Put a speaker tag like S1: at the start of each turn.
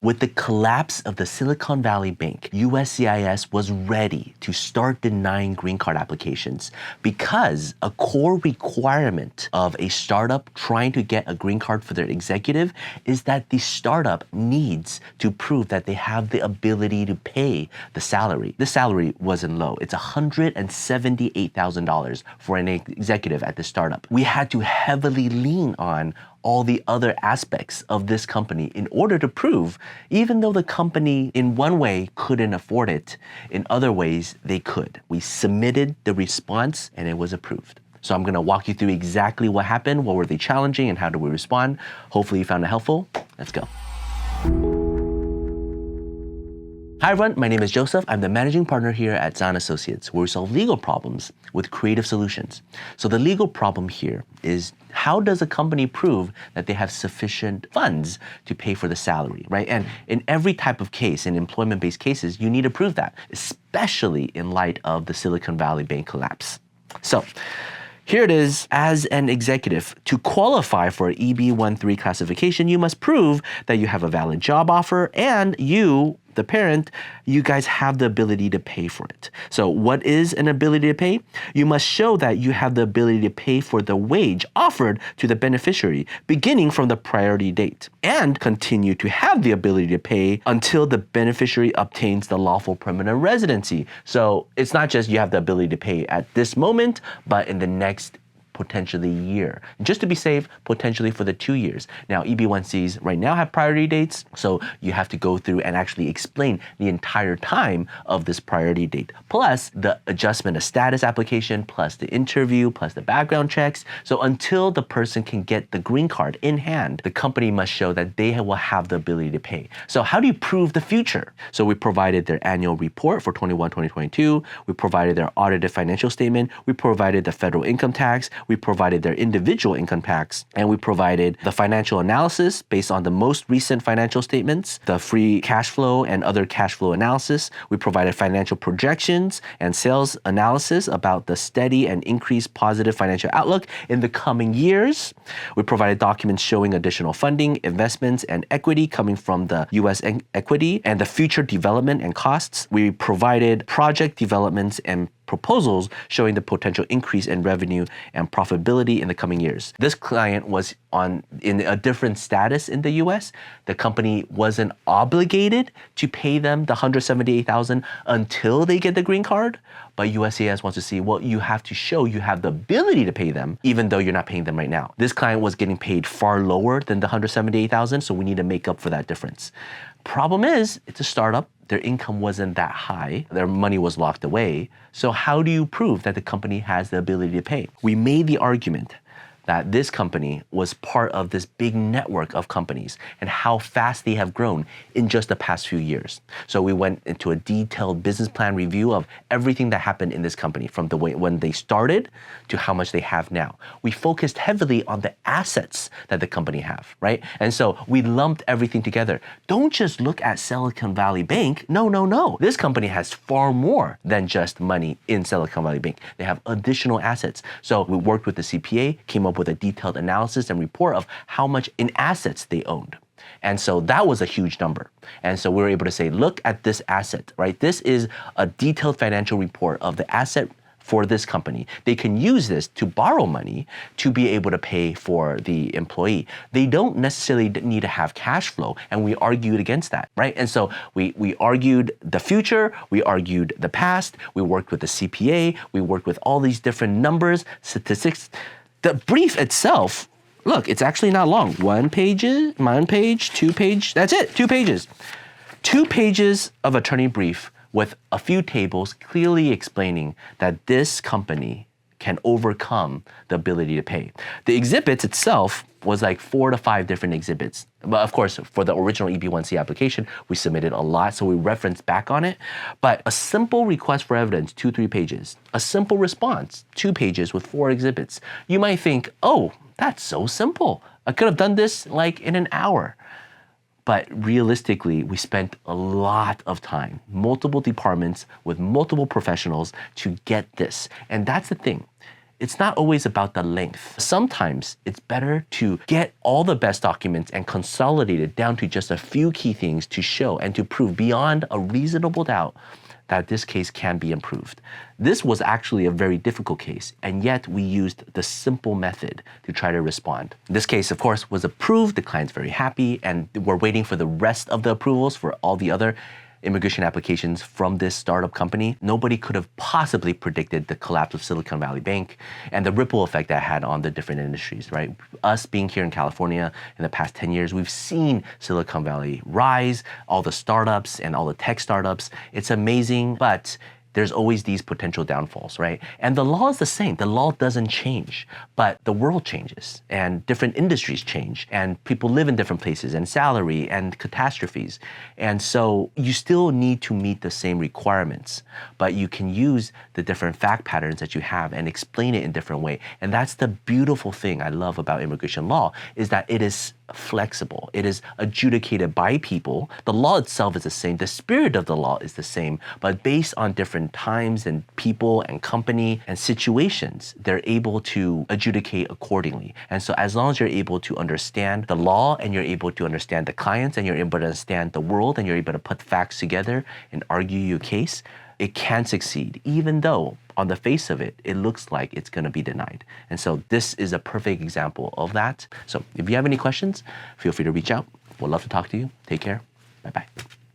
S1: With the collapse of the Silicone Valley Bank, USCIS was ready to start denying green card applications because a core requirement of a startup trying to get a green card for their executive is that the startup needs to prove that they have the ability to pay the salary. The salary wasn't low. It's $178,000 for an executive at the startup. We had to heavily lean on all the other aspects of this company in order to prove, even though the company in one way couldn't afford it, in other ways they could. We submitted the response and it was approved. So I'm gonna walk you through exactly what happened, what were they challenging, and how do we respond. Hopefully you found it helpful. Let's go. Hi everyone, my name is Joseph. I'm the managing partner here at Tsang and Associates, where we solve legal problems with creative solutions. So the legal problem here is, how does a company prove that they have sufficient funds to pay for the salary, right? And in every type of case, in employment-based cases, you need to prove that, especially in light of the Silicon Valley Bank collapse. So here it is. As an executive, to qualify for EB-1C classification, you must prove that you have a valid job offer and you, the parent, you guys have the ability to pay for it. So what is an ability to pay? You must show that you have the ability to pay for the wage offered to the beneficiary beginning from the priority date and continue to have the ability to pay until the beneficiary obtains the lawful permanent residency. So it's not just you have the ability to pay at this moment, but in the next potentially year. Just to be safe, potentially for the 2 years. Now, EB-1Cs right now have priority dates, so you have to go through and actually explain the entire time of this priority date, plus the adjustment of status application, plus the interview, plus the background checks. So until the person can get the green card in hand, the company must show that they will have the ability to pay. So how do you prove the future? So we provided their annual report for 2022, we provided their audited financial statement, we provided the federal income tax, we provided their individual income tax, and we provided the financial analysis based on the most recent financial statements, the free cash flow and other cash flow analysis. We provided financial projections and sales analysis about the steady and increased positive financial outlook in the coming years. We provided documents showing additional funding, investments, and equity coming from the U.S. equity and the future development and costs. We provided project developments and proposals showing the potential increase in revenue and profitability in the coming years. This client was in a different status in the US. The company wasn't obligated to pay them the $178,000 until they get the green card, but USCIS wants to see, well, you have to show you have the ability to pay them even though you're not paying them right now. This client was getting paid far lower than the $178,000, so we need to make up for that difference. Problem is, it's a startup. Their income wasn't that high. Their money was locked away. So how do you prove that the company has the ability to pay? We made the argument that this company was part of this big network of companies and how fast they have grown in just the past few years. So we went into a detailed business plan review of everything that happened in this company from the way when they started to how much they have now. We focused heavily on the assets that the company have, right? And so we lumped everything together. Don't just look at Silicon Valley Bank. No, no, no. This company has far more than just money in Silicon Valley Bank. They have additional assets. So we worked with the CPA, came up with a detailed analysis and report of how much in assets they owned. And so that was a huge number. And so we were able to say, look at this asset, right? This is a detailed financial report of the asset for this company. They can use this to borrow money to be able to pay for the employee. They don't necessarily need to have cash flow, and we argued against that, right? And so we argued the future, we argued the past, we worked with the CPA, we worked with all these different numbers, statistics. The brief itself, look, it's actually not long. 1 page, 2 page, that's it, 2 pages. 2 pages of attorney brief with a few tables clearly explaining that this company can overcome the ability to pay. The exhibits itself was like 4 to 5 different exhibits. But of course, for the original EB-1C application, we submitted a lot, so we referenced back on it. But a simple request for evidence, 2-3 pages. A simple response, 2 pages with 4 exhibits. You might think, oh, that's so simple. I could have done this like in an hour. But realistically, we spent a lot of time, multiple departments with multiple professionals to get this. And that's the thing. it's not always about the length. Sometimes it's better to get all the best documents and consolidate it down to just a few key things to show and to prove beyond a reasonable doubt that this case can be improved. This was actually a very difficult case, and yet we used the simple method to try to respond. This case, of course, was approved. The client's very happy, and we're waiting for the rest of the approvals for all the other immigration applications from this startup company. Nobody could have possibly predicted the collapse of Silicone Valley Bank and the ripple effect that had on the different industries, right? Us being here in California in the past 10 years, we've seen Silicon Valley rise, all the startups and all the tech startups. It's amazing, but there's always these potential downfalls, right? And the law is the same. The law doesn't change, but the world changes and different industries change and people live in different places and salary and catastrophes. And so you still need to meet the same requirements, but you can use the different fact patterns that you have and explain it in a different way. And that's the beautiful thing I love about immigration law is that it is flexible. It is adjudicated by people. The law itself is the same. The spirit of the law is the same, but based on different times and people and company and situations, they're able to adjudicate accordingly. And so as long as you're able to understand the law and you're able to understand the clients and you're able to understand the world and you're able to put facts together and argue your case, it can succeed, even though on the face of it, it looks like it's going to be denied. And so this is a perfect example of that. So if you have any questions, feel free to reach out. We'd love to talk to you. Take care. Bye-bye.